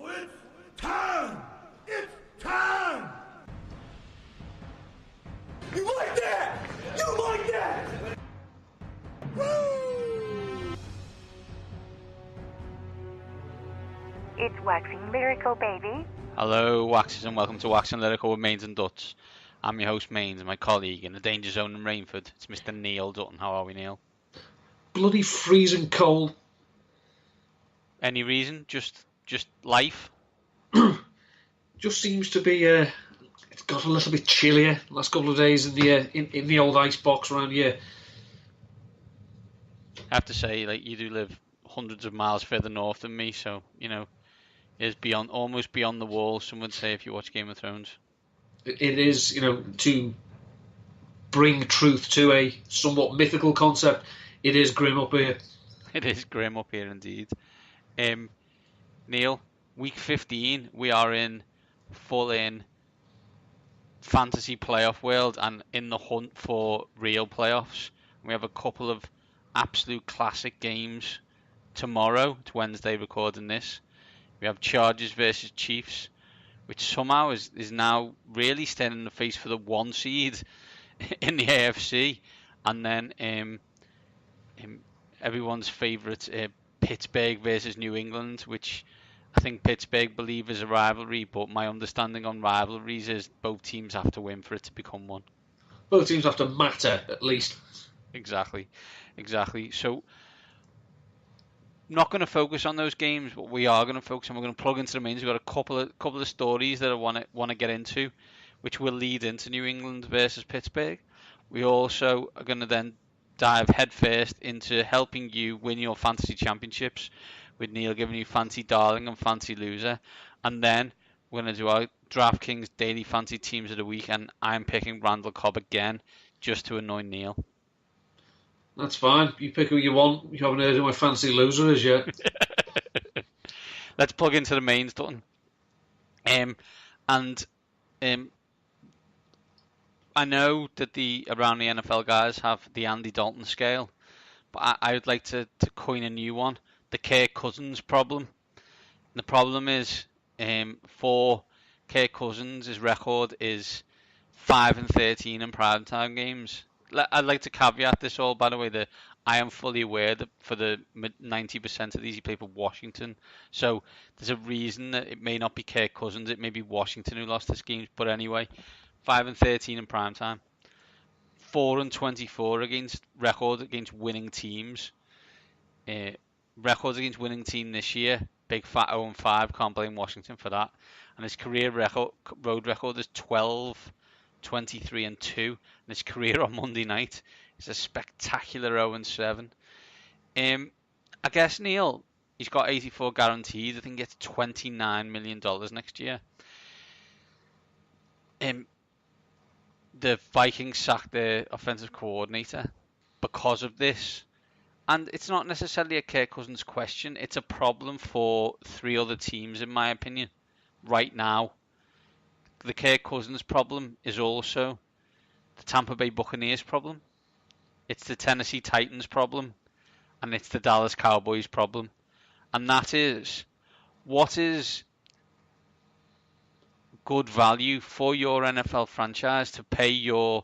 It's time! It's time! You like that? You like that? Woo! It's Waxing Lyrical, baby. Hello, Waxers, and welcome to Waxing Lyrical with Mains and Duts. I'm your host, Mains, and my colleague in the danger zone in Rainford. It's Mr. Neil Dutton. How are we, Neil? Bloody freezing cold. Any reason? Just life? Just seems to be. It's got a little bit chillier the last couple of days in the old ice box around here. I have to say, like, you do live hundreds of miles further north than me, so it's almost beyond the wall. Some would say if you watch Game of Thrones. It is, to bring truth to a somewhat mythical concept. It is grim up here. It is grim up here indeed. Neil, week 15, we are in full-in fantasy playoff world and in the hunt for real playoffs. We have a couple of absolute classic games tomorrow. It's Wednesday recording this. We have Chargers versus Chiefs, which somehow is now really standing in the face for the 1 seed in the AFC. And then everyone's favourite Pittsburgh versus New England, which I think Pittsburgh believe is a rivalry, but my understanding on rivalries is both teams have to win for it to become one. Both teams have to matter, at least. Exactly. So, not going to focus on those games, but we are going to focus on. We're going to plug into the mains. We've got a couple of stories that I want to get into, which will lead into New England versus Pittsburgh. We also are going to then dive headfirst into helping you win your fantasy championships, with Neil giving you fancy darling and fancy loser, and then we're going to do our DraftKings daily fantasy teams of the week, and I'm picking Randall Cobb again just to annoy Neil. That's fine. You pick who you want. You haven't heard who my fancy loser is yet. Let's plug into the mains, Dutton. I know that around the NFL guys have the Andy Dalton scale, but I would like to coin a new one, the Kirk Cousins problem. And the problem is, for Kirk Cousins, his record is 5-13 in primetime games. I'd like to caveat this all, by the way, that I am fully aware that for the 90% of these, he played for Washington. So there's a reason that it may not be Kirk Cousins. It may be Washington who lost this game. But anyway, 5-13 in primetime. 4-24 against record against winning teams. Records against winning team this year. Big fat 0-5. Can't blame Washington for that. And his career road record is 12-23-2, and his career on Monday night is a spectacular 0-7. I guess, Neil, he's got 84 guaranteed. I think he gets $29 million next year. The Vikings sacked their offensive coordinator because of this. And it's not necessarily a Kirk Cousins question. It's a problem for 3 other teams, in my opinion, right now. The Kirk Cousins problem is also the Tampa Bay Buccaneers problem. It's the Tennessee Titans problem. And it's the Dallas Cowboys problem. And that is, what is good value for your NFL franchise to pay your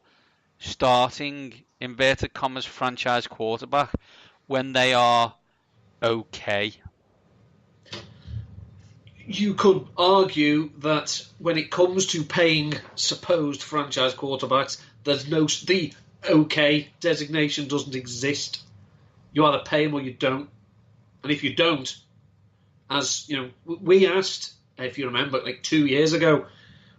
starting, inverted commas, franchise quarterback when they are okay? You could argue that when it comes to paying supposed franchise quarterbacks, the okay designation doesn't exist. You either pay them or you don't. And if you don't, as we asked, if you remember, like 2 years ago,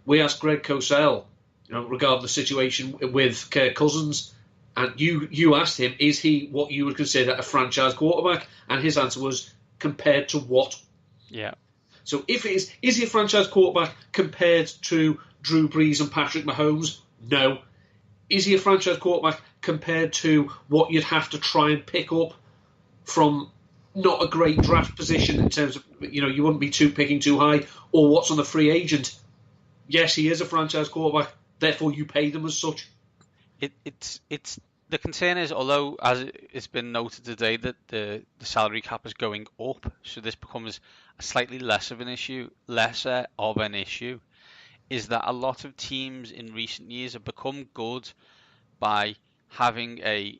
we asked Greg Cosell, regarding the situation with Kirk Cousins, and you asked him, is he what you would consider a franchise quarterback? And his answer was, compared to what? Yeah. So if is he a franchise quarterback compared to Drew Brees and Patrick Mahomes? No. Is he a franchise quarterback compared to what you'd have to try and pick up from not a great draft position in terms of, you wouldn't be picking too high, or what's on the free agent? Yes, he is a franchise quarterback, therefore you pay them as such. It's The concern is, although as it's been noted today that the salary cap is going up, so this becomes a slightly lesser of an issue, is that a lot of teams in recent years have become good by having a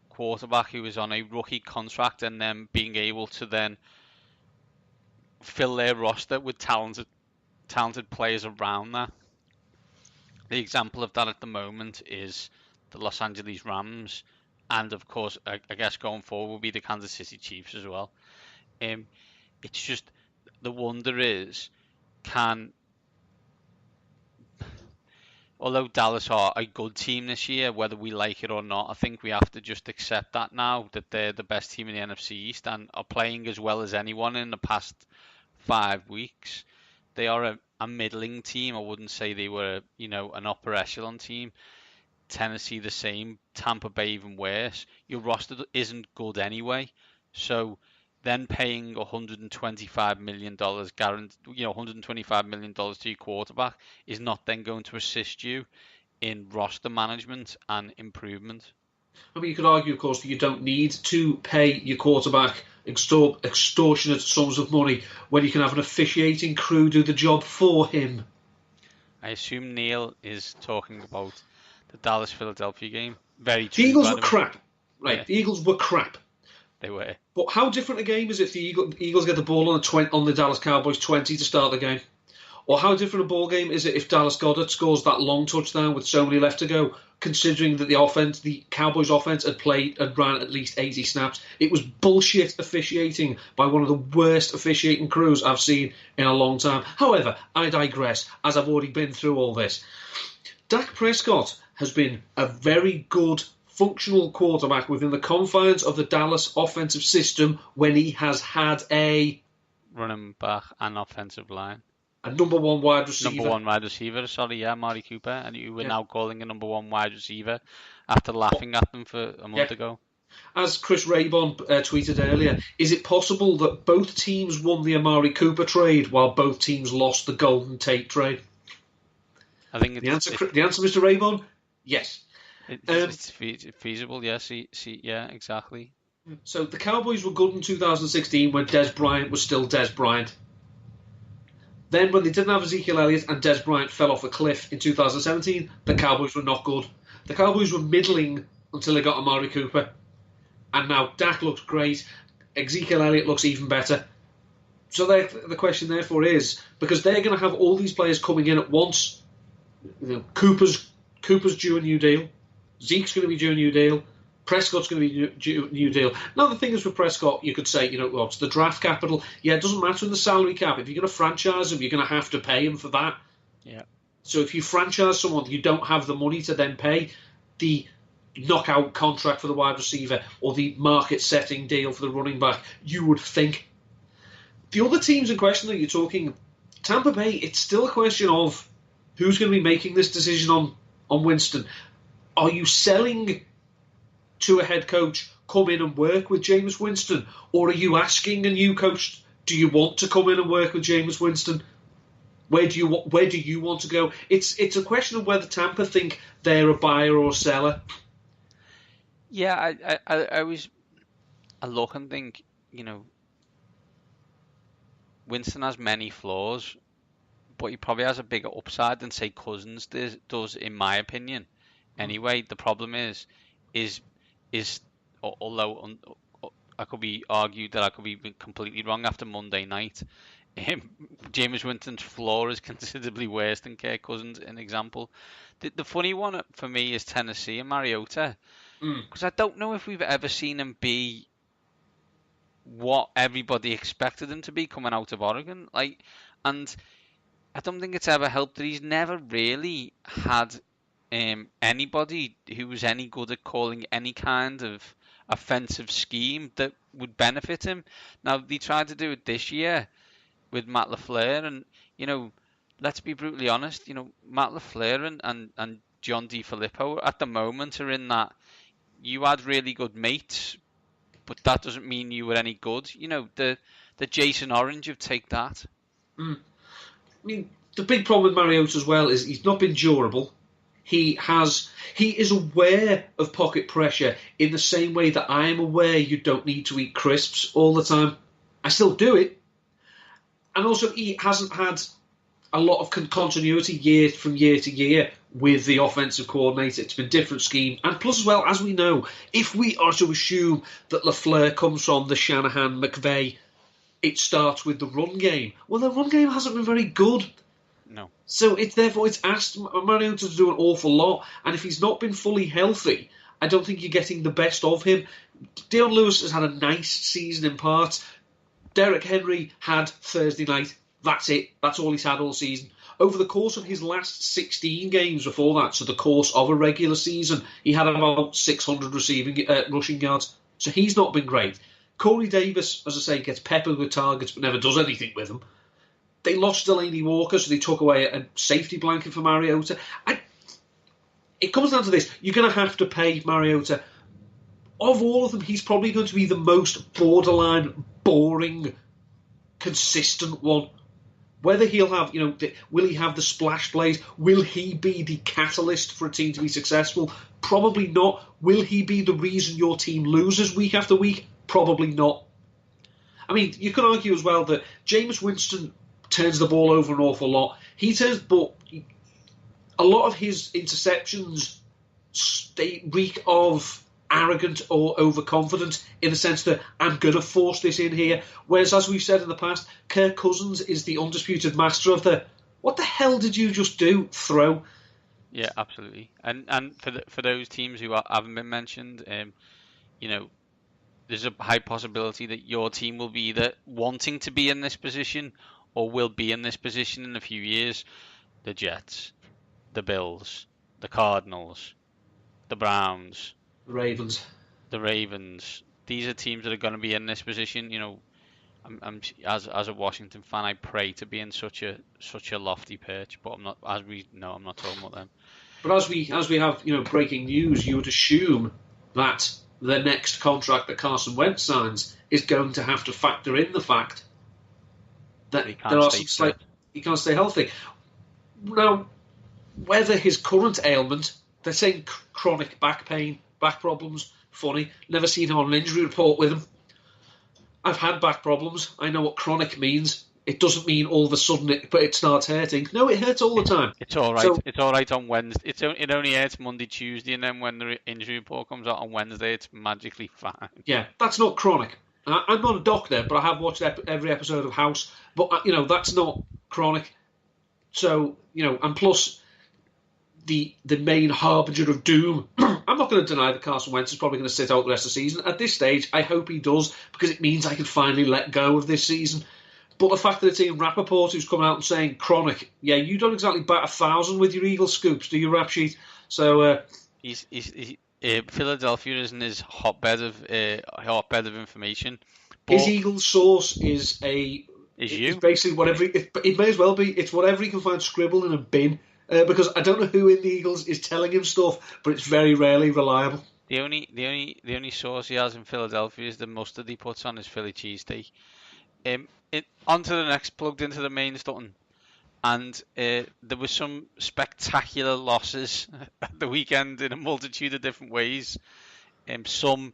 quarterback who is on a rookie contract and then being able to then fill their roster with talented players around that. The example of that at the moment is the Los Angeles Rams, and of course, I guess going forward will be the Kansas City Chiefs as well. It's just the wonder is, although Dallas are a good team this year, whether we like it or not, I think we have to just accept that now, that they're the best team in the NFC East and are playing as well as anyone in the past 5 weeks. They are a middling team. I wouldn't say they were, an upper echelon team. Tennessee the same, Tampa Bay even worse. Your roster isn't good anyway, so then paying $125 million guaranteed, $125 million to your quarterback is not then going to assist you in roster management and improvement. I mean, you could argue, of course, that you don't need to pay your quarterback extortionate sums of money when you can have an officiating crew do the job for him. I assume Neil is talking about the Dallas-Philadelphia game. Very true. The Eagles were crap. Right, yeah. The Eagles were crap. They were. But how different a game is it if the Eagles get the ball on the Dallas Cowboys 20 to start the game? Or how different a ball game is it if Dallas Goedert scores that long touchdown with so many left to go, considering that the Cowboys offense had ran at least 80 snaps? It was bullshit officiating by one of the worst officiating crews I've seen in a long time. However, I digress, as I've already been through all this. Dak Prescott has been a very good, functional quarterback within the confines of the Dallas offensive system when he has had a running back and offensive line. A number one wide receiver. Amari Cooper. And you were now calling a number one wide receiver after laughing at them for a month ago. As Chris Raybon tweeted earlier, is it possible that both teams won the Amari Cooper trade while both teams lost the Golden Tate trade? I think the answer, Mr. Raybon, yes. It's feasible, yes. Yeah, exactly. So the Cowboys were good in 2016 when Des Bryant was still Des Bryant. Then when they didn't have Ezekiel Elliott and Des Bryant fell off a cliff in 2017, the Cowboys were not good. The Cowboys were middling until they got Amari Cooper. And now Dak looks great. Ezekiel Elliott looks even better. So the question therefore is, because they're going to have all these players coming in at once, Cooper's due a new deal, Zeke's going to be due a new deal, Prescott's going to be due a new deal. Now the thing is with Prescott, you could say, it's the draft capital. Yeah, it doesn't matter in the salary cap. If you're going to franchise him, you're going to have to pay him for that. Yeah. So if you franchise someone, you don't have the money to then pay the knockout contract for the wide receiver or the market-setting deal for the running back, you would think. The other teams in question that you're talking, Tampa Bay, it's still a question of who's going to be making this decision on Winston. Are you selling to a head coach, come in and work with Jameis Winston? Or are you asking a new coach, do you want to come in and work with Jameis Winston? Where do you want to go? It's a question of whether Tampa think they're a buyer or a seller. Yeah, I look and think, Winston has many flaws, but he probably has a bigger upside than, say, Cousins does, in my opinion. Anyway, the problem is although I could be argued that I could be completely wrong after Monday night, Jameis Winston's floor is considerably worse than Kirk Cousins, an example. The funny one for me is Tennessee and Mariota, because I don't know if we've ever seen him be what everybody expected him to be coming out of Oregon. And I don't think it's ever helped that he's never really had anybody who was any good at calling any kind of offensive scheme that would benefit him. Now, they tried to do it this year with Matt LaFleur, and, let's be brutally honest, Matt LaFleur and John DeFilippo at the moment are in that you had really good mates, but that doesn't mean you were any good. The Jason Orange of take that. I mean, the big problem with Mariota as well is he's not been durable. He is aware of pocket pressure in the same way that I am aware you don't need to eat crisps all the time. I still do it. And also, he hasn't had a lot of continuity from year to year with the offensive coordinator. It's been a different scheme. And plus, as well, as we know, if we are to assume that LaFleur comes from the Shanahan-McVay, it starts with the run game. Well, the run game hasn't been very good. No. So therefore it's asked Mariota to do an awful lot, and if he's not been fully healthy, I don't think you're getting the best of him. Dion Lewis has had a nice season in parts. Derrick Henry had Thursday night. That's it. That's all he's had all season. Over the course of his last 16 games before that, so the course of a regular season, he had about 600 rushing yards. So he's not been great. Corey Davis, as I say, gets peppered with targets but never does anything with them. They lost Delaney Walker, so they took away a safety blanket for Mariota. It comes down to this. You're going to have to pay Mariota. Of all of them, he's probably going to be the most borderline, boring, consistent one. Whether he'll have, will he have the splash plays? Will he be the catalyst for a team to be successful? Probably not. Will he be the reason your team loses week after week? Probably not. I mean, you can argue as well that Jameis Winston turns the ball over an awful lot. But a lot of his interceptions reek of arrogant or overconfident in the sense that I'm going to force this in here. Whereas, as we've said in the past, Kirk Cousins is the undisputed master of the what the hell did you just do? Throw. Yeah, absolutely. And for those teams who haven't been mentioned, there's a high possibility that your team will be either wanting to be in this position or will be in this position in a few years. The Jets, the Bills, the Cardinals, the Browns, The Ravens. These are teams that are going to be in this position. I'm as a Washington fan, I pray to be in such a lofty perch, but I'm not. As we know, I'm not talking about them. But as we have breaking news, you would assume that the next contract that Carson Wentz signs is going to have to factor in the fact that he can't stay healthy. Now, whether his current ailment, they're saying chronic back pain, back problems, funny, never seen him on an injury report with him. I've had back problems. I know what chronic means. It doesn't mean all of a sudden it starts hurting. No, it hurts all the time. It's all right. It's all right on Wednesday. It only hurts Monday, Tuesday, and then when the injury report comes out on Wednesday, it's magically fine. Yeah, that's not chronic. I'm not a doctor, but I have watched every episode of House. But that's not chronic. So and plus the main harbinger of doom. I'm not going to deny that Carson Wentz is probably going to sit out the rest of the season. At this stage, I hope he does, because it means I can finally let go of this season. But the fact that it's Ian Rappaport who's coming out and saying chronic, yeah, you don't exactly bat 1,000 with your Eagle scoops, do you, Rap Sheet? So he's Philadelphia isn't his hotbed of information. But his Eagle source is basically whatever. It may as well be. It's whatever he can find scribbled in a bin. Because I don't know who in the Eagles is telling him stuff, but it's very rarely reliable. The only source he has in Philadelphia is the mustard he puts on his Philly cheesesteak. Onto the next, plugged into the main Stutton, and there were some spectacular losses at the weekend in a multitude of different ways. Some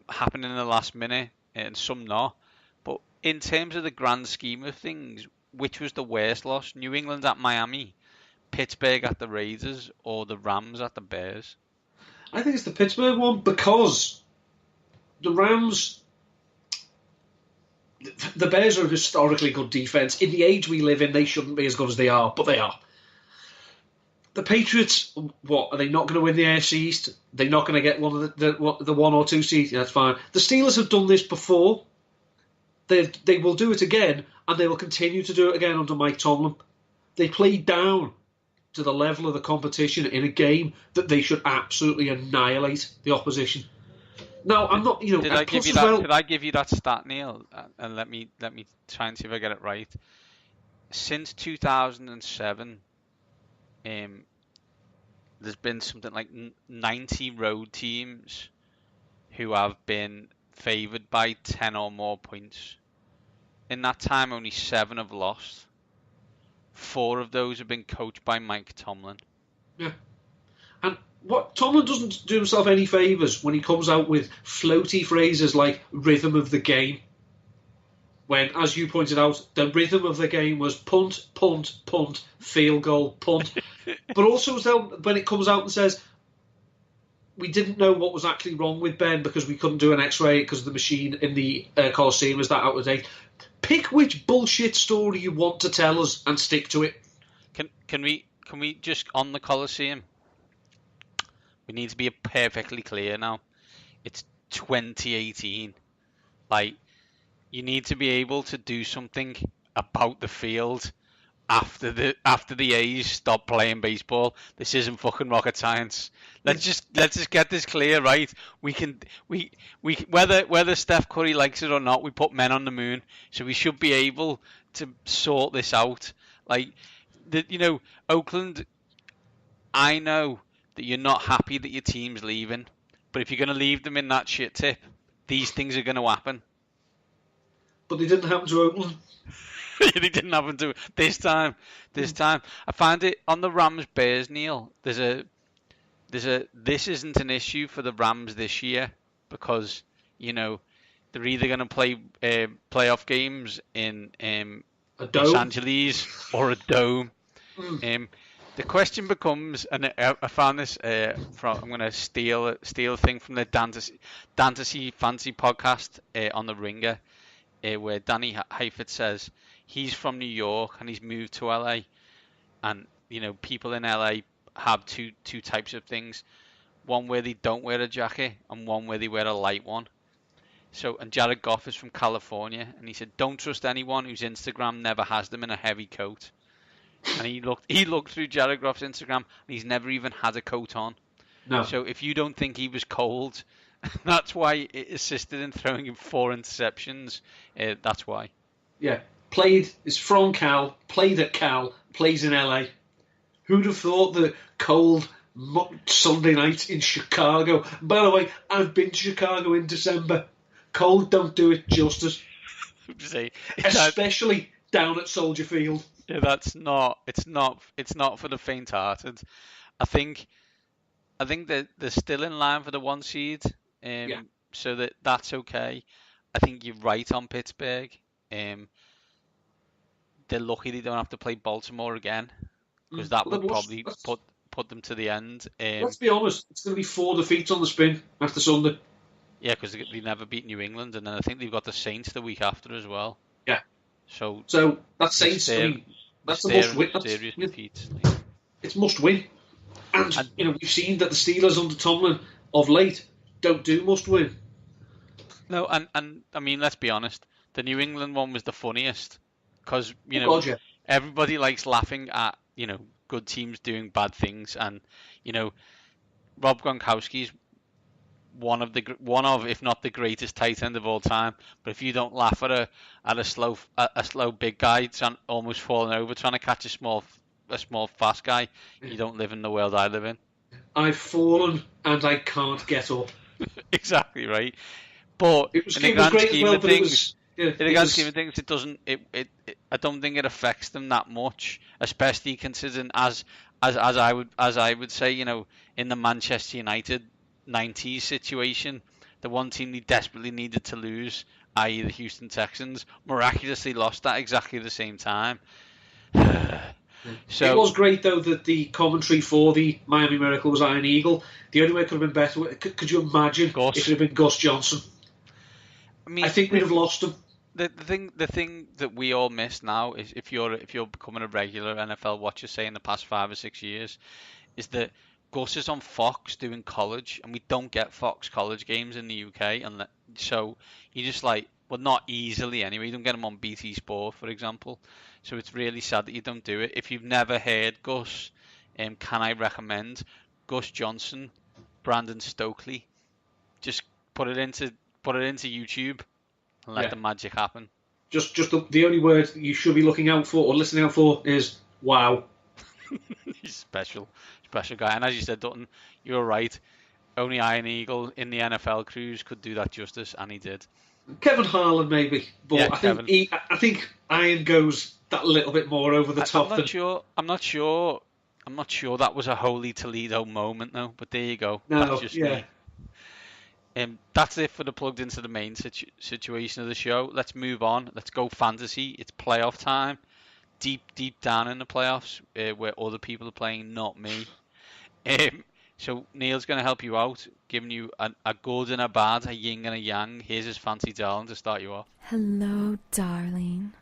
happening in the last minute and some not. But in terms of the grand scheme of things, which was the worst loss? New England at Miami, Pittsburgh at the Raiders, or the Rams at the Bears? I think it's the Pittsburgh one, because the Rams, the Bears are a historically good defense. In the age we live in, they shouldn't be as good as they are, but they are. The Patriots, what, are they not going to win the AFC East? They're not going to get one of the 1 or 2 seeds? Yeah, that's fine. The Steelers have done this before. They will do it again, and they will continue to do it again under Mike Tomlin. They played down to the level of the competition in a game that they should absolutely annihilate the opposition. Now, I'm not, Did I give you that stat, Neil? And let me try and see if I get it right. Since 2007, there's been something like 90 road teams who have been favoured by 10 or more points. In that time, only 7 have lost. 4 of those have been coached by Mike Tomlin. Yeah. And what Tomlin doesn't do himself any favours when he comes out with floaty phrases like rhythm of the game. When, as you pointed out, the rhythm of the game was punt, punt, punt, field goal, punt. But also when it comes out and says, we didn't know what was actually wrong with Ben because we couldn't do an X-ray because the machine in the Coliseum was that out of date. Pick which bullshit story you want to tell us and stick to it. Can we just, on the Coliseum, we need to be perfectly clear now. It's 2018. Like, you need to be able to do something about the field after the A's stop playing baseball. This isn't fucking rocket science. Let's just get this clear, right? We whether Steph Curry likes it or not, we put men on the moon, so we should be able to sort this out. Like, Oakland. I know that you're not happy that your team's leaving, but if you're going to leave them in that shit tip, these things are going to happen. But they didn't happen to Oakland. They didn't happen to this time. I find it on the Rams Bears, Neil. This isn't an issue for the Rams this year because they're either going to play playoff games in Los Angeles or a dome. The question becomes, and I found this I'm going to steal a thing from the Fantasy podcast on the Ringer. Where Danny Heifetz says he's from New York and he's moved to LA, and people in LA have two types of things: one where they don't wear a jacket and one where they wear a light one. And Jared Goff is from California, and he said don't trust anyone whose Instagram never has them in a heavy coat. And he looked through Jared Goff's Instagram and he's never even had a coat on. No. So if you don't think he was cold, that's why it assisted in throwing him 4 interceptions. That's why. Yeah. Is from Cal, played at Cal, plays in LA. Who'd have thought the cold Sunday night in Chicago? By the way, I've been to Chicago in December. Cold don't do it justice. Especially down at Soldier Field. Yeah, it's not for the faint-hearted. I think that they're still in line for the 1 seed. So that's okay. I think you're right on Pittsburgh. They're lucky they don't have to play Baltimore again because that would probably put them to the end. Let's be honest, it's going to be 4 defeats on the spin after Sunday. Yeah, because they never beat New England, and then I think they've got the Saints the week after as well. Yeah. So that's Saints. That's a must win. Serious defeat. It's must win. And we've seen that the Steelers under Tomlin of late don't do must win. No, and I mean, let's be honest. The New England one was the funniest because everybody likes laughing at good teams doing bad things, and Rob Gronkowski's one of if not the greatest tight end of all time. But if you don't laugh at a slow big guy almost falling over trying to catch a small fast guy, you don't live in the world I live in. I've fallen and I can't get up. Exactly right. But in the grand scheme of things, it doesn't. I don't think it affects them that much, especially considering as I would say, in the Manchester United 90s situation, the one team they desperately needed to lose, i.e. the Houston Texans, miraculously lost at exactly the same time. So, it was great, though, that the commentary for the Miami Miracle was Iron Eagle. The only way it could have been better, could you imagine if it had been Gus Johnson? I think we'd have lost him. The thing that we all miss now is if you're becoming a regular NFL watcher, say in the past 5 or 6 years, is that Gus is on Fox doing college, and we don't get Fox college games in the UK, and so you just not easily anyway. You don't get them on BT Sport, for example. So it's really sad that you don't do it. If you've never heard Gus, can I recommend Gus Johnson, Brandon Stokely? Just put it into YouTube and let the magic happen. Just the only word you should be looking out for or listening out for is wow. He's special guy. And as you said, Dutton, you're right. Only Iron Eagle in the NFL cruise could do that justice, and he did. Kevin Harlan maybe, but I think Iron goes that little bit more over the top. I'm not sure I'm not sure that was a Holy Toledo moment though, but there you go. No, That's just yeah. me. That's it for the plugged into the main situation of the show. Let's move on. Let's go fantasy. It's playoff time. Deep down in the playoffs, where other people are playing, not me. So Neil's going to help you out, giving you a good and a bad, a yin and a yang. Here's his fancy darling to start you off. Hello, darling.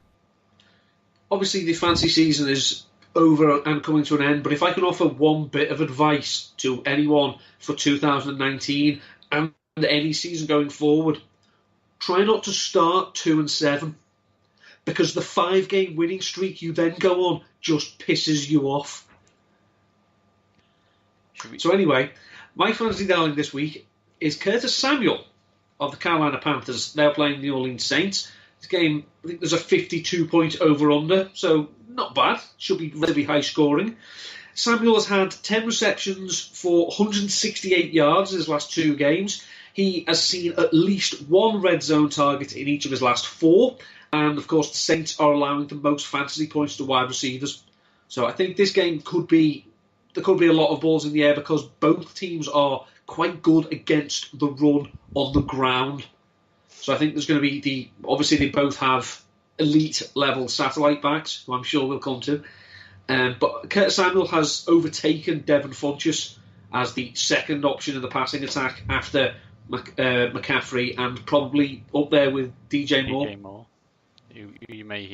Obviously, the fancy season is over and coming to an end, but if I can offer one bit of advice to anyone for 2019 and any season going forward, try not to start 2-7, because the 5-game winning streak you then go on just pisses you off. So anyway, my fantasy darling this week is Curtis Samuel of the Carolina Panthers. They're playing the New Orleans Saints. This game, I think there's a 52-point over-under, so not bad. Should be really high scoring. Samuel has had 10 receptions for 168 yards in his last 2 games. He has seen at least one red zone target in each of his last 4. And, of course, the Saints are allowing the most fantasy points to wide receivers. So I think this game there could be a lot of balls in the air because both teams are quite good against the run on the ground. So I think there's going to be obviously they both have elite level satellite backs, who I'm sure we'll come to. But Curtis Samuel has overtaken Devin Funchess as the second option in the passing attack after McCaffrey, and probably up there with DJ Moore. DJ Moore. You may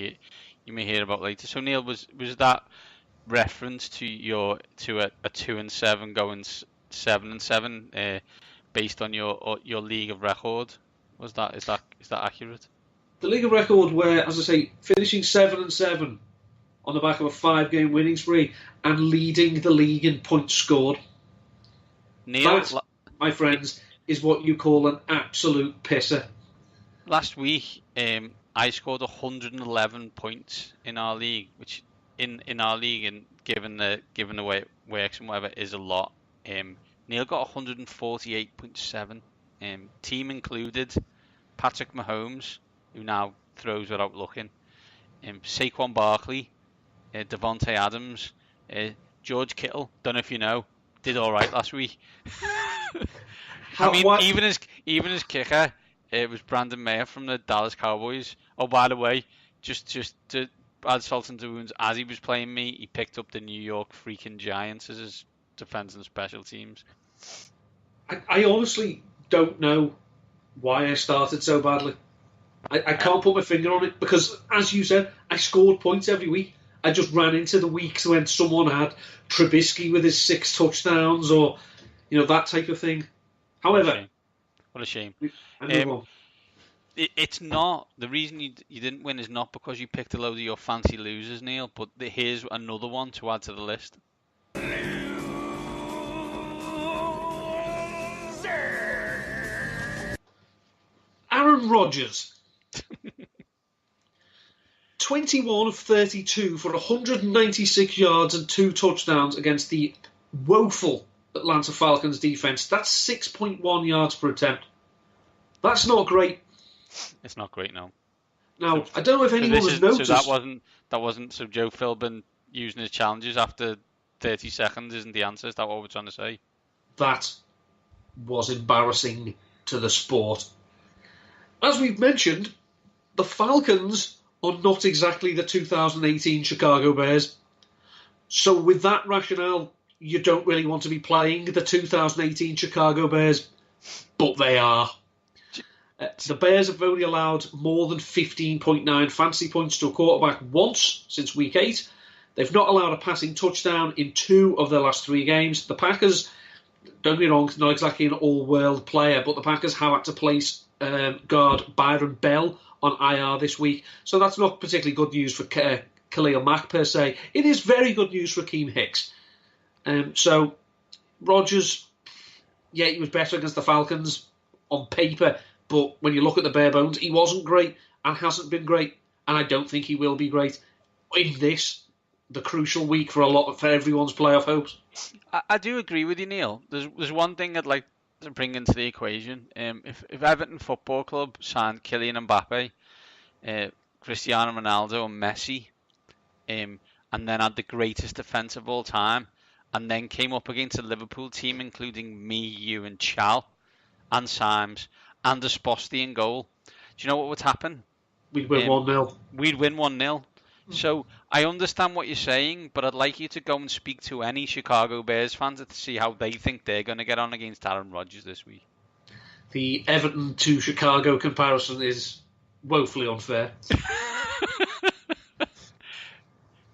hear about later. So Neil, was that reference to a 2-7 going 7-7 based on your league of record? Is that accurate? The league of record, where, as I say, finishing 7-7 on the back of a 5-game winning spree and leading the league in points scored. Neil, that, my friends, is what you call an absolute pisser. Last week, I scored 111 points in our league, which in our league, and given the way it works and whatever, is a lot. Neil got 148.7. Team included Patrick Mahomes, who now throws without looking, Saquon Barkley, Devontae Adams, George Kittle. Don't know if you know, did all right last week. Even his kicker, it was Brandon Mayer from the Dallas Cowboys. Oh, by the way, just to add salt into wounds, as he was playing me, he picked up the New York freaking Giants as his defense and special teams. I honestly don't know why I started so badly. I can't put my finger on it because, as you said, I scored points every week. I just ran into the weeks when someone had Trubisky with his 6 touchdowns or, that type of thing. However, what a shame. It's not, the reason you didn't win is not because you picked a load of your fancy losers, Neil, but here's another one to add to the list. Aaron Rodgers. 21 of 32 for 196 yards and 2 touchdowns against the woeful Atlanta Falcons defense. That's 6.1 yards per attempt. That's not great. It's not great, no. Now, I don't know if anyone has noticed. So that wasn't. So Joe Philbin using his challenges after 30 seconds isn't the answer. Is that what we're trying to say? That was embarrassing to the sport. As we've mentioned, the Falcons are not exactly the 2018 Chicago Bears. So with that rationale, you don't really want to be playing the 2018 Chicago Bears, but they are. The Bears have only allowed more than 15.9 fantasy points to a quarterback once since Week 8. They've not allowed a passing touchdown in 2 of their last 3 games. The Packers, don't get me wrong, not exactly an all-world player, but the Packers have had to place guard Byron Bell on IR this week. So that's not particularly good news for Khalil Mack per se. It is very good news for Akeem Hicks. So Rodgers, yeah, he was better against the Falcons on paper, but when you look at the bare bones, he wasn't great and hasn't been great, and I don't think he will be great in this, the crucial week for everyone's playoff hopes. I do agree with you, Neil. There's one thing I'd like to bring into the equation. If Everton Football Club signed Kylian Mbappe, Cristiano Ronaldo and Messi, and then had the greatest defence of all time, and then came up against a Liverpool team including me, you, and Chal, and Symes, and Esposti in goal, do you know what would happen? We'd win 1-0. We'd win 1-0. So I understand what you're saying, but I'd like you to go and speak to any Chicago Bears fans to see how they think they're going to get on against Aaron Rodgers this week. The Everton to Chicago comparison is woefully unfair.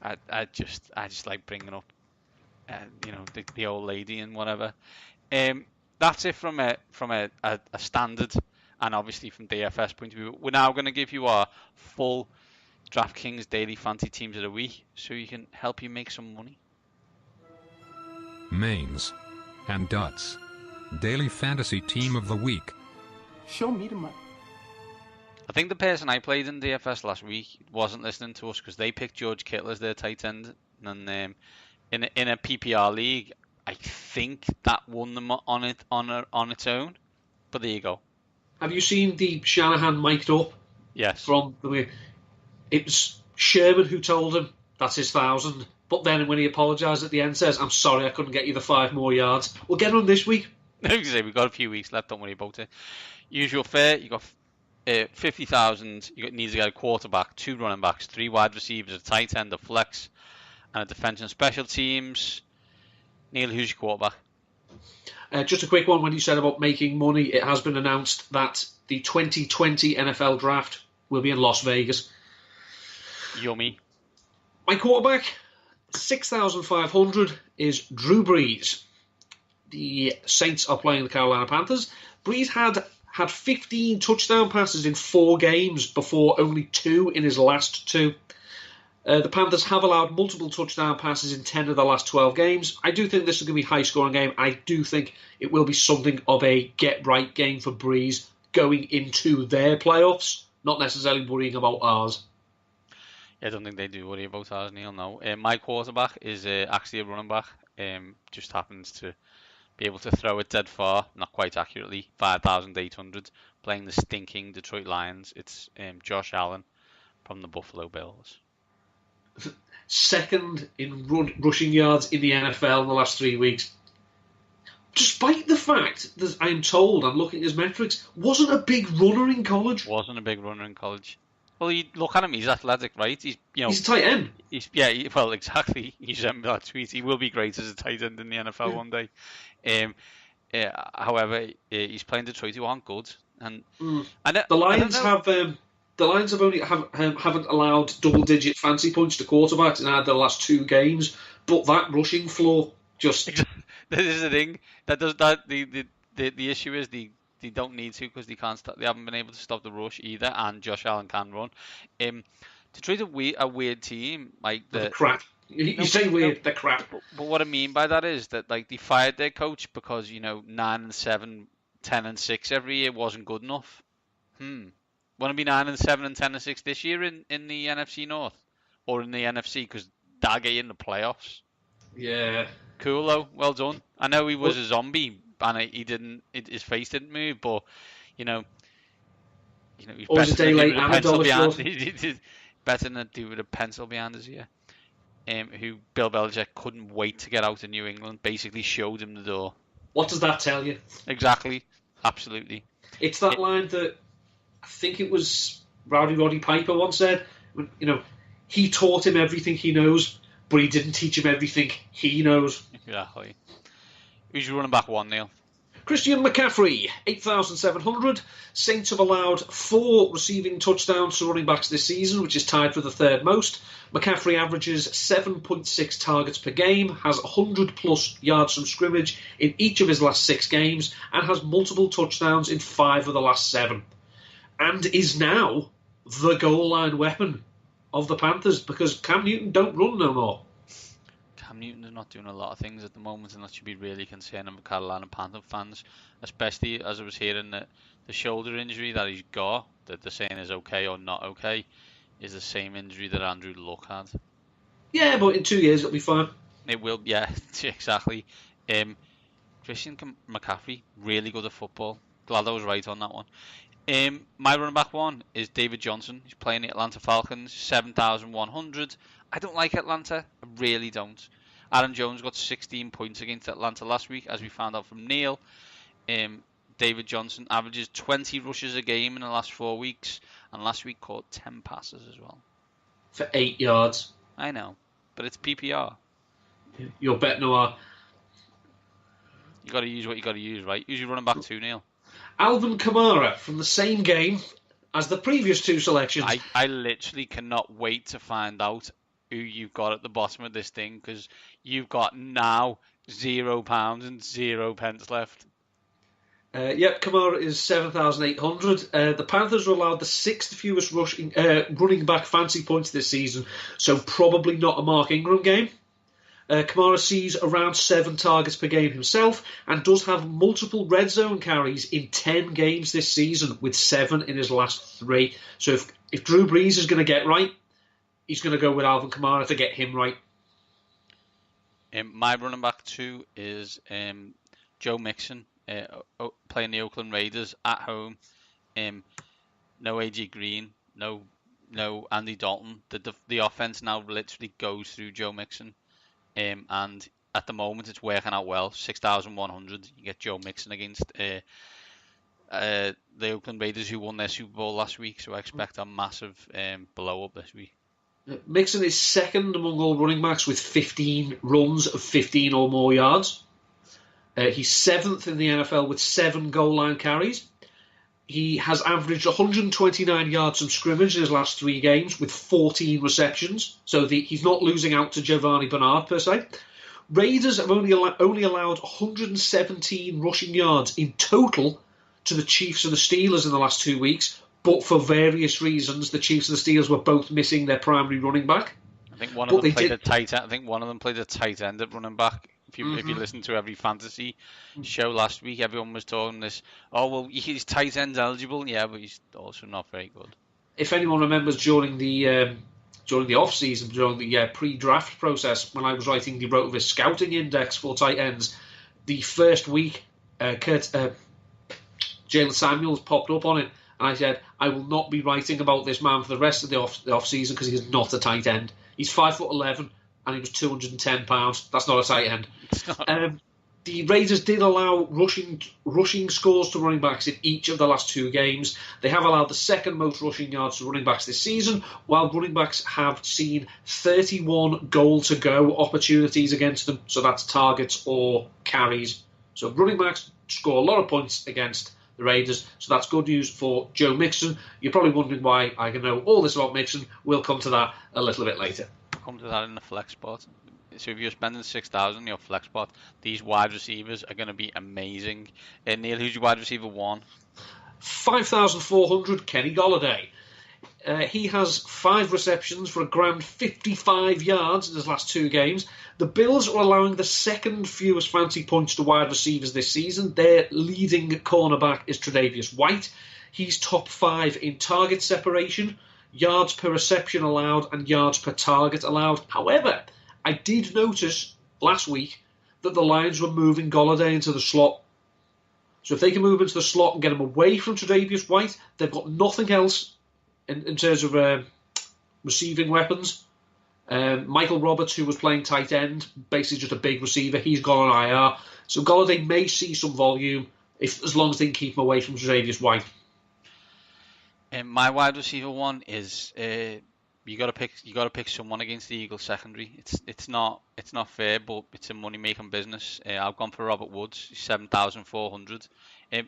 I just like bringing up, the old lady and whatever. That's it from a standard, and obviously from DFS point of view. We're now going to give you our full DraftKings daily fantasy teams of the week, so you can help you make some money. Mains and Duts. Daily fantasy team of the week. Show me the money. I think the person I played in DFS last week wasn't listening to us because they picked George Kittle as their tight end, and in a PPR league, I think that won them on its own. But there you go. Have you seen the Shanahan mic'd up? Yes. From the way it was Sherman who told him that's his 1,000, but then when he apologised at the end, says, "I'm sorry, I couldn't get you the 5 more yards." We'll get on this week. We've got a few weeks left. Don't worry about it. Usual fare. You got 50,000. You need to get a quarterback, 2 running backs, 3 wide receivers, a tight end, a flex, and a defense and special teams. Neil, who's your quarterback? Just a quick one. When you said about making money, it has been announced that the 2020 NFL draft will be in Las Vegas. Yummy. My quarterback, 6,500, is Drew Brees. The Saints are playing the Carolina Panthers. Brees had 15 touchdown passes in 4 games before only 2 in his last 2. The Panthers have allowed multiple touchdown passes in 10 of the last 12 games. I do think this is going to be a high-scoring game. I do think it will be something of a get-right game for Brees going into their playoffs, not necessarily worrying about ours. Yeah, I don't think they do worry about ours, Neil, no. My quarterback is actually a running back. Just happens to be able to throw it dead far, not quite accurately, 5,800, playing the stinking Detroit Lions. It's Josh Allen from the Buffalo Bills. Second in rushing yards in the NFL in the last 3 weeks. Despite the fact that I'm told, I'm looking at his metrics, wasn't a big runner in college. Wasn't a big runner in college. Well, you look at him; he's athletic, right? He's a tight end. Well, exactly. You sent me that tweet. He will be great as a tight end in the NFL one day. However, he's playing Detroit, who aren't good, and the Lions have. The Lions haven't allowed double-digit fantasy points to quarterbacks in either the last 2 games, but that rushing floor just. This is the thing. The issue is they don't need to because they haven't been able to stop the rush either, and Josh Allen can run. Detroit's a weird team, like the crap. You say weird, the crap. But what I mean by that is that they fired their coach because 9-7, 10-6 every year wasn't good enough. Want to be 9-7 and 10-6 this year in the NFC North or in the NFC because that'll get you in the playoffs. Yeah. Cool though, well done. I know he was a zombie and his face didn't move, but he's always a day late and a dollar short. He's better than a dude with a pencil behind his ear. Who Bill Belichick couldn't wait to get out of New England, basically showed him the door. What does that tell you? Exactly, absolutely. It's that line that I think it was Roddy Piper once said. He taught him everything he knows, but he didn't teach him everything he knows. Exactly. Who's your running back one, Neil? Christian McCaffrey, 8,700. Saints have allowed 4 receiving touchdowns to running backs this season, which is tied for the 3rd most. McCaffrey averages 7.6 targets per game, has 100-plus yards from scrimmage in each of his last 6 games, and has multiple touchdowns in 5 of the last 7. And is now the goal line weapon of the Panthers, because Cam Newton don't run no more. Cam Newton is not doing a lot of things at the moment, and that should be really concerning for Carolina Panther fans, especially as I was hearing that the shoulder injury that he's got, that they're saying is okay or not okay, is the same injury that Andrew Luck had. Yeah, but in 2 years it'll be fine. It will, yeah, exactly. Christian McCaffrey, really good at football. Glad I was right on that one. My running back one is David Johnson. He's playing the Atlanta Falcons, 7,100. I don't like Atlanta. I really don't. Aaron Jones got 16 points against Atlanta last week, as we found out from Neil. David Johnson averages 20 rushes a game in the last 4 weeks, and last week caught 10 passes as well. For 8 yards. I know, but it's PPR. Your bet, Noah. You got to use what you got to use, right? Use your running back too, Neil. Alvin Kamara from the same game as the previous 2 selections. I literally cannot wait to find out who you've got at the bottom of this thing, because you've got now £0 and 0 pence left. Kamara is 7,800. The Panthers are allowed the 6th fewest running back fantasy points this season, so probably not a Mark Ingram game. Kamara sees around 7 targets per game himself and does have multiple red zone carries in 10 games this season, with 7 in his last 3. So if Drew Brees is going to get right, he's going to go with Alvin Kamara to get him right. My running back 2 is Joe Mixon, playing the Oakland Raiders at home. No AJ Green, no Andy Dalton. The offense now literally goes through Joe Mixon. And at the moment it's working out well. 6,100. You get Joe Mixon against the Oakland Raiders, who won their Super Bowl last week, so I expect a massive blow up this week. Mixon is second among all running backs with 15 runs of 15 or more yards. He's 7th in the NFL with 7 goal line carries. He has averaged 129 yards from scrimmage in his last 3 games with 14 receptions. So he's not losing out to Giovanni Bernard per se. Raiders have only allowed 117 rushing yards in total to the Chiefs and the Steelers in the last 2 weeks. But for various reasons, the Chiefs and the Steelers were both missing their primary running back. I think one of them played a tight end. I think one of them played a tight end at running back. If you listen to every fantasy show last week, everyone was talking this. Oh well, he's tight end eligible, yeah, but he's also not very good. If anyone remembers during the off season, during the pre-draft process, when I was writing the Rotoviz scouting index for tight ends, the first week, Jalen Samuels popped up on it, and I said, I will not be writing about this man for the rest of the off season because he is not a tight end. He's 5'11". And he was £210. That's not a tight end. The Raiders did allow rushing scores to running backs in each of the last 2 games. They have allowed the 2nd most rushing yards to running backs this season, while running backs have seen 31 goal-to-go opportunities against them. So that's targets or carries. So running backs score a lot of points against the Raiders. So that's good news for Joe Mixon. You're probably wondering why I can know all this about Mixon. We'll come to that a little bit later. Come to that in the flex spot. So if you're spending 6,000 in your flex spot, these wide receivers are going to be amazing. Neil, who's your wide receiver 1? 5,400, Kenny Golladay. He has 5 receptions for a grand 55 yards in his last 2 games. The Bills are allowing the 2nd fewest fantasy points to wide receivers this season. Their leading cornerback is Tre'Davious White. He's top 5 in target separation, yards per reception allowed, and yards per target allowed. However, I did notice last week that the Lions were moving Golladay into the slot. So if they can move into the slot and get him away from Tre'Davious White, they've got nothing else in terms of receiving weapons. Michael Roberts, who was playing tight end, basically just a big receiver, he's gone on IR. So Golladay may see some volume as long as they can keep him away from Tre'Davious White. My wide receiver 1 is you got to pick someone against the Eagles secondary. It's not fair, but it's a money making business. I've gone for Robert Woods, 7,400.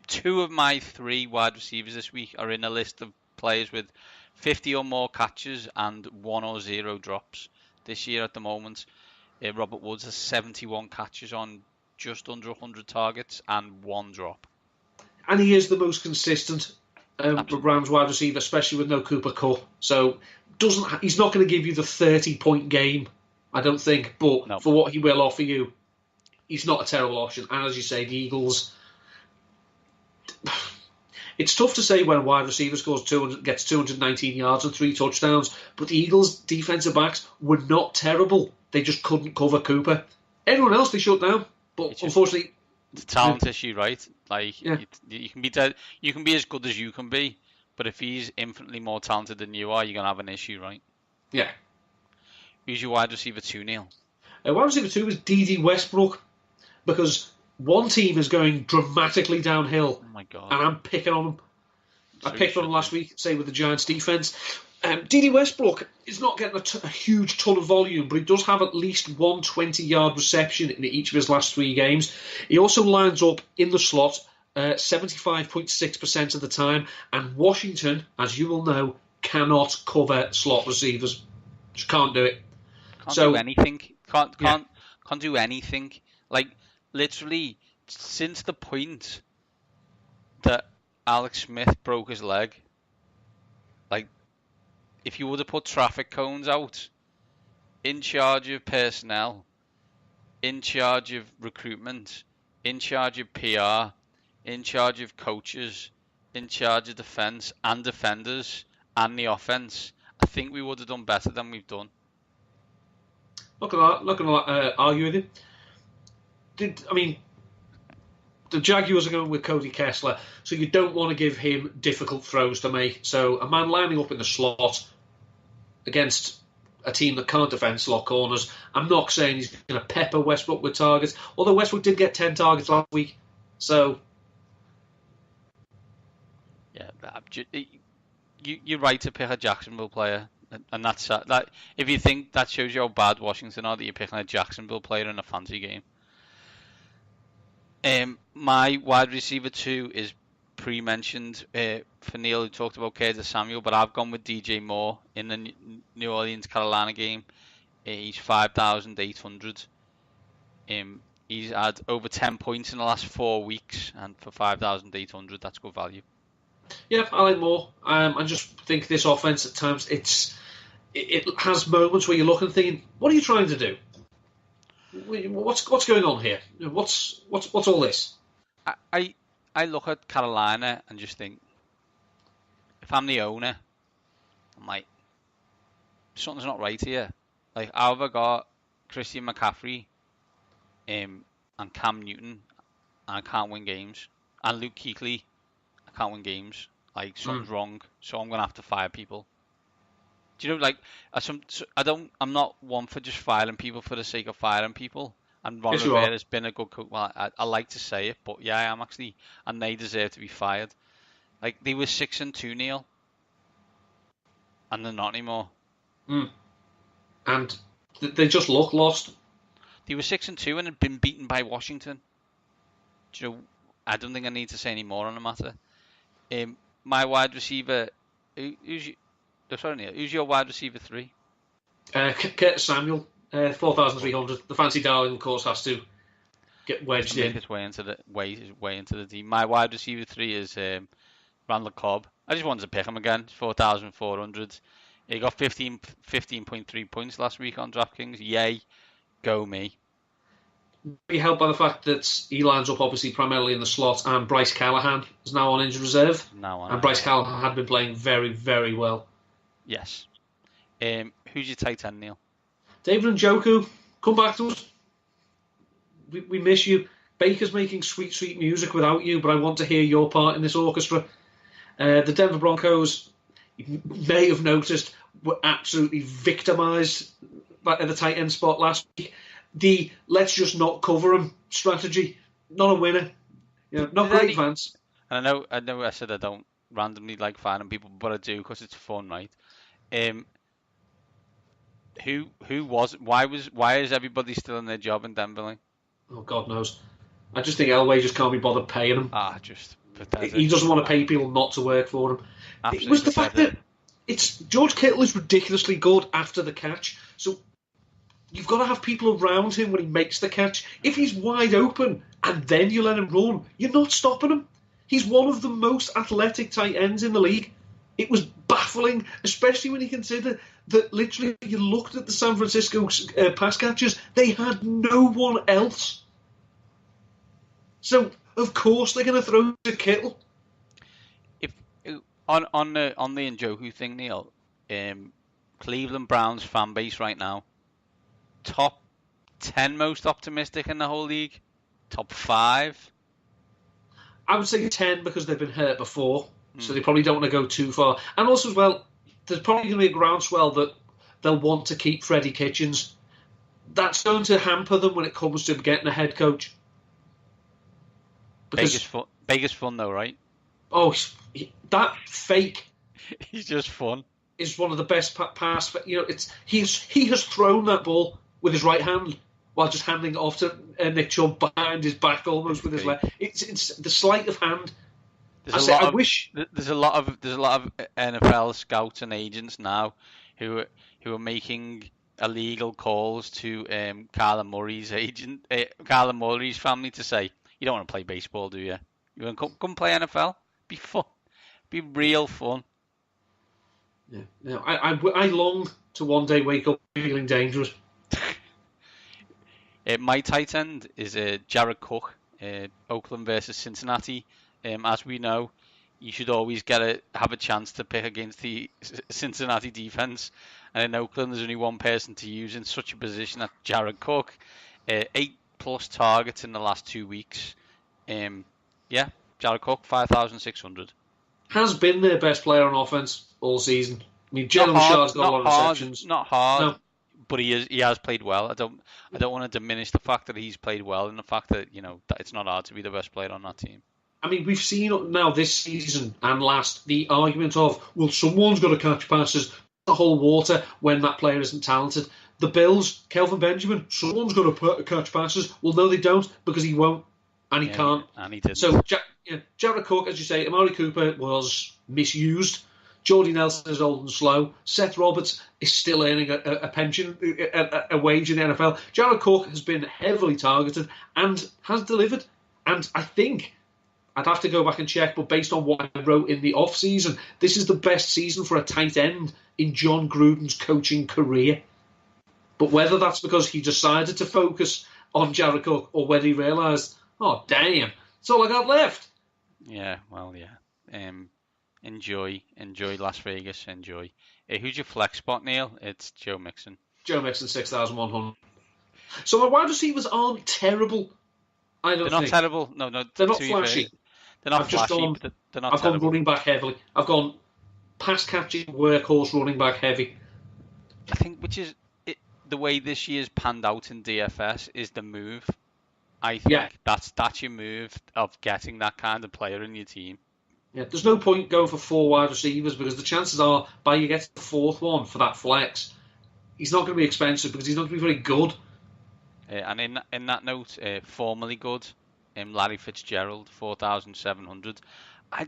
2 of my 3 wide receivers this week are in a list of players with 50 or more catches and 1 or 0 drops this year at the moment. Robert Woods has 71 catches on just under 100 targets and 1 drop. And he is the most consistent Rams wide receiver, especially with no Cooper Kupp. So he's not going to give you the 30-point game, I don't think. But no, for what he will offer you, he's not a terrible option. And as you say, the Eagles... It's tough to say when a wide receiver gets 219 yards and 3 touchdowns, but the Eagles' defensive backs were not terrible. They just couldn't cover Cooper. Everyone else they shut down, but unfortunately... It's a talent issue, right? Like you can be dead, you can be as good as you can be, but if he's infinitely more talented than you are, you're gonna have an issue, right? Yeah. Who's your wide receiver 2, Neil? Wide receiver 2 is D.D. Westbrook, because one team is going dramatically downhill, Oh my God. and I'm picking on them. I So picked you on them should last be. week, say with the Giants defence. D.D. Westbrook is not getting a huge ton of volume, but he does have at least one 20-yard reception in each of his last 3 games. He also lines up in the slot 75.6% of the time, and Washington, as you will know, cannot cover slot receivers. Just can't do it. Can't So- do anything. Can't Yeah. can't do anything. Like literally since the point that Alex Smith broke his leg, like if you would have put traffic cones out, in charge of personnel, in charge of recruitment, in charge of PR, in charge of coaches, in charge of defense and defenders and the offense, I think we would have done better than we've done. Not gonna argue with you. The Jaguars are going with Cody Kessler, so you don't want to give him difficult throws to make. So a man lining up in the slot against a team that can't defend slot corners, I'm not saying he's going to pepper Westbrook with targets, although Westbrook did get 10 targets last week. So Yeah, you're right to pick a Jacksonville player, and that's that. If you think that shows you how bad Washington are, that you're picking a Jacksonville player in a fantasy game. My wide receiver 2 is pre-mentioned for Neil, who talked about Curtis Samuel, but I've gone with DJ Moore in the New Orleans Carolina game. He's 5,800. He's had over 10 points in the last 4 weeks, and for 5,800, that's good value. yeah, I like Moore. I just think this offense at times it has moments where you're looking and thinking, what are you trying to do? What's going on here? What's all this? I look at Carolina and just think, if I'm the owner, I'm like, something's not right here. Like, I've got Christian McCaffrey, and Cam Newton, and I can't win games, and Luke Kuechly, I can't win games. Like, something's wrong, so I'm gonna have to fire people. Do you know, like, I'm not one for just firing people for the sake of firing people. And Ron Yes, you are. Rivera's been a good coach. Well, I like to say it, but yeah, I am actually, and they deserve to be fired. Like, they were 6-2, Neil, and they're not anymore. And they just look lost. They were 6-2 and had been beaten by Washington. Do you know, I don't think I need to say any more on the matter. My wide receiver, who's your wide receiver 3? Curtis Samuel, 4,300. The fancy darling, of course, has to get wedged Make in. its way into the team. My wide receiver 3 is Randall Cobb. I just wanted to pick him again. 4,400. He got 15.3 points last week on DraftKings. Yay, go me. Be helped by the fact that he lines up obviously primarily in the slot, and Bryce Callahan is now on injured reserve. And Bryce Callahan had been playing very, very well. Yes. Who's your tight end, Neil? David Njoku, come back to us. We miss you. Baker's making sweet, sweet music without you, but I want to hear your part in this orchestra. The Denver Broncos, you may have noticed, were absolutely victimised at the tight end spot last week. The let's just not cover him strategy, not a winner. Not great, Vance. And I know I said I don't randomly like finding people, but I do because it's fun, right? Why is everybody still in their job in Denver? Like? Oh, God knows. I just think Elway just can't be bothered paying him. Just pathetic. He doesn't want to pay people not to work for him. Absolutely It was the fact pathetic. that it's George Kittle is ridiculously good after the catch, so you've got to have people around him when he makes the catch. If he's wide open and then you let him run, you're not stopping him. He's one of the most athletic tight ends in the league. It was baffling, especially when you consider that literally you looked at the San Francisco pass catchers, they had no one else. So, of course, they're going to throw to Kittle. If on the Njoku thing, Neil, Cleveland Browns fan base right now, top 10 most optimistic in the whole league, top 5. I would say 10 because they've been hurt before, so they probably don't want to go too far. And also, as well, there's probably going to be a groundswell that they'll want to keep Freddie Kitchens. that's going to hamper them when it comes to getting a head coach. Because Vegas fun though, right? Oh, that fake He's just fun. is one of the best pass. You know, he has thrown that ball with his right hand while just handing it off to Nick Chubb behind his back almost with his left. It's the sleight of hand. There's a lot of NFL scouts and agents now who are making illegal calls to Kyler Murray's family to say, you don't want to play baseball, do you? You want to come play NFL? Be fun. Be real fun. Yeah. I long to one day wake up feeling dangerous. My tight end is Jared Cook, Oakland versus Cincinnati. As we know, you should always have a chance to pick against the Cincinnati defense. And in Oakland, there's only one person to use in such a position. That's Jared Cook. 8+ targets in the last 2 weeks. Jared Cook, 5,600. Has been their best player on offense all season. I mean, Jalen Richard's got a lot of receptions. Not hard, no. But he has played well. I don't want to diminish the fact that he's played well and the fact that that it's not hard to be the best player on that team. I mean, we've seen now this season and last the argument of, well, someone's got to catch passes, the whole water when that player isn't talented. The Bills, Kelvin Benjamin, someone's got to catch passes. Well, no, they don't, because he won't and he can't. And he didn't. So, Jared Cook, as you say, Amari Cooper was misused. Jordy Nelson is old and slow. Seth Roberts is still earning a pension, a wage in the NFL. Jared Cook has been heavily targeted and has delivered. And I think, I'd have to go back and check, but based on what I wrote in the off-season, this is the best season for a tight end in John Gruden's coaching career. But whether that's because he decided to focus on Jared Cook or whether he realised, oh, damn, that's all I got left. Yeah, well, yeah. Enjoy Las Vegas. Enjoy. Who's your flex spot, Neil? It's Joe Mixon. Joe Mixon, 6,100. So my wide receivers aren't terrible. They're not terrible. No, they're not flashy. They're not flashy. They're not. I've gone running back heavily. I've gone pass catching workhorse running back heavy. I think the way this year's panned out in DFS is the move. I think that's your move of getting that kind of player in your team. Yeah, there's no point going for 4 wide receivers because the chances are, by you get the 4th one for that flex, he's not going to be expensive because he's not going to be very good. And in that note, formerly good, Larry Fitzgerald, 4,700. I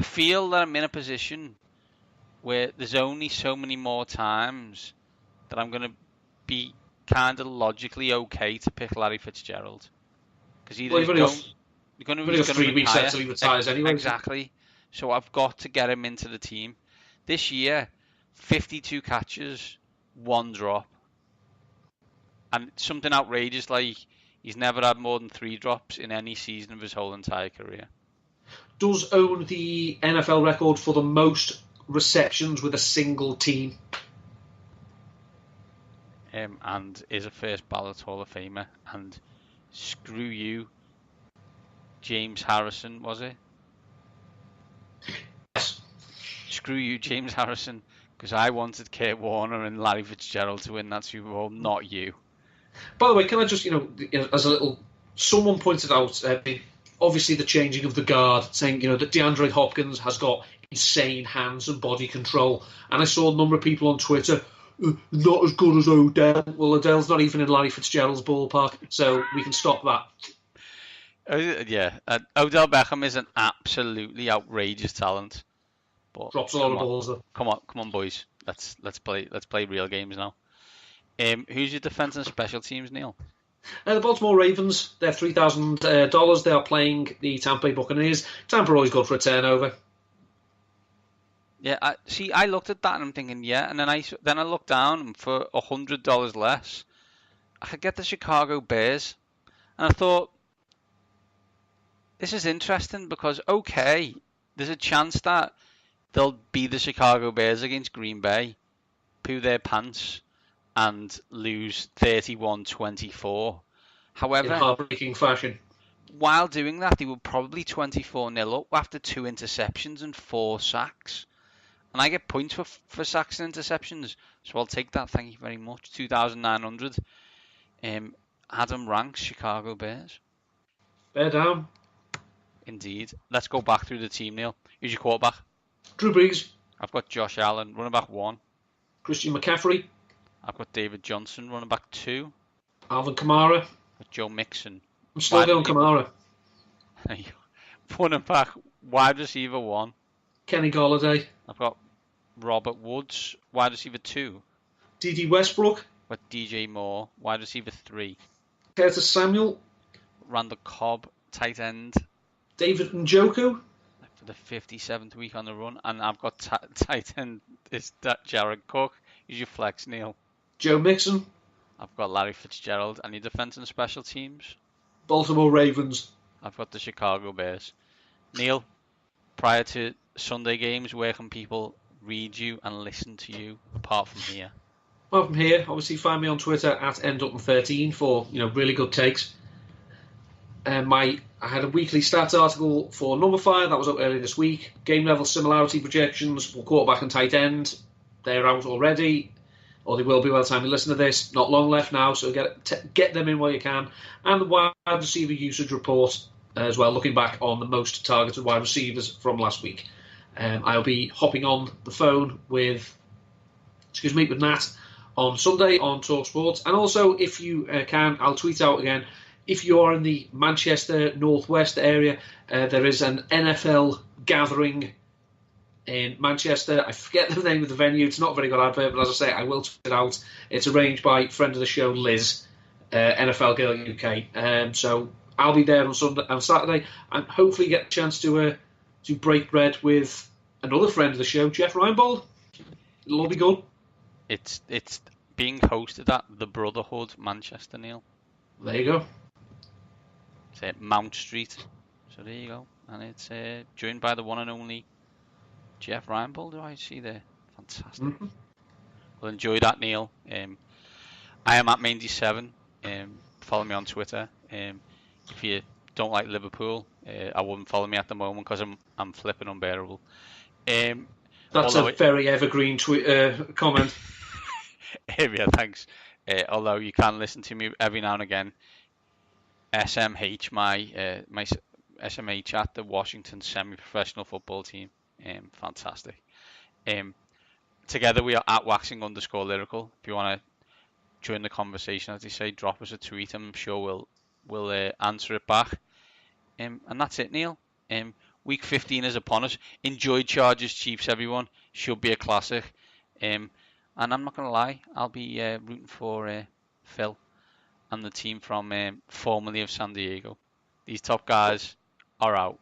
feel that I'm in a position where there's only so many more times that I'm going to be kind of logically okay to pick Larry Fitzgerald. Because you're going to 3 weeks until he retires anyway. Exactly. So I've got to get him into the team. This year, 52 catches, 1 drop. And something outrageous like he's never had more than 3 drops in any season of his whole entire career. Does own the NFL record for the most receptions with a single team. And is a first ballot Hall of Famer. And screw you, James Harrison, was it? Yes. Screw you, James Harrison, because I wanted Kurt Warner and Larry Fitzgerald to win that Super Bowl, not you. By the way, can I just, as a little... Someone pointed out, obviously, the changing of the guard, saying, that DeAndre Hopkins has got insane hands and body control. And I saw a number of people on Twitter, not as good as Odell. Well, Odell's not even in Larry Fitzgerald's ballpark, so we can stop that. Yeah, Odell Beckham is an absolutely outrageous talent. But drops a lot of balls, though. Come on, boys. Let's play real games now. Who's your defense and special teams, Neil? The Baltimore Ravens. They're $3,000. They are playing the Tampa Bay Buccaneers. Tampa are always good for a turnover. Yeah, I looked at that and I'm thinking, yeah, and then I looked down and for $100 less, I could get the Chicago Bears, and I thought, this is interesting because there's a chance that they'll be the Chicago Bears against Green Bay, poo their pants, and lose 31-24. However, in heartbreaking fashion. While doing that, they were probably 24-0 up after 2 interceptions and 4 sacks. And I get points for sacks and interceptions, so I'll take that. Thank you very much. 2,900. Adam ranks Chicago Bears. Bear down. Indeed. Let's go back through the team, Neil. Who's your quarterback? Drew Brees. I've got Josh Allen, running back 1. Christian McCaffrey. I've got David Johnson, running back 2. Alvin Kamara. I've got Joe Mixon. I'm still going Kamara. Running back, wide receiver 1. Kenny Golladay. I've got Robert Woods, wide receiver 2. D.D. Westbrook. I've got DJ Moore, wide receiver 3. Curtis Samuel. Randall Cobb, tight end. David Njoku. For the 57th week on the run. And I've got tight end, is that Jared Cook. Who's your flex, Neil? Joe Mixon. I've got Larry Fitzgerald. Any defense and special teams? Baltimore Ravens. I've got the Chicago Bears. Neil, prior to Sunday games, where can people read you and listen to you apart from here? Well, from here, obviously find me on Twitter at ndutton13 for really good takes. I had a weekly stats article for Number Fire that was up earlier this week. Game level similarity projections for quarterback and tight end. They're out already, or they will be by the time you listen to this. Not long left now, so get them in while you can. And the wide receiver usage report as well, looking back on the most targeted wide receivers from last week. I'll be hopping on the phone with Nat on Sunday on TalkSport. And also, if you can, I'll tweet out again. If you are in the Manchester Northwest area, there is an NFL gathering in Manchester. I forget the name of the venue. It's not a very good advert, but as I say, I will tweet it out. It's arranged by friend of the show, Liz, NFL Girl UK. So I'll be there on Saturday, and hopefully get a chance to break bread with another friend of the show, Jeff Reinbold. It'll all be good. It's being hosted at the Brotherhood, Manchester, Neil. There you go. It's at Mount Street. So there you go. And it's joined by the one and only Jeff Reinbold, who I see there. Fantastic. Mm-hmm. Well, enjoy that, Neil. I am at Mandy7. Follow me on Twitter. If you don't like Liverpool, I wouldn't follow me at the moment because I'm flipping unbearable. That's a very evergreen comment. Yeah, thanks. Although you can listen to me every now and again. SMH, my SMH at the Washington semi-professional football team. Fantastic. Together we are at waxing_lyrical. If you want to join the conversation, as they say, drop us a tweet. I'm sure we'll answer it back. And that's it, Neil. Week 15 is upon us. Enjoy Chargers Chiefs, everyone. Should be a classic. And I'm not going to lie, I'll be rooting for Phil and the team from formerly of San Diego. These top guys are out.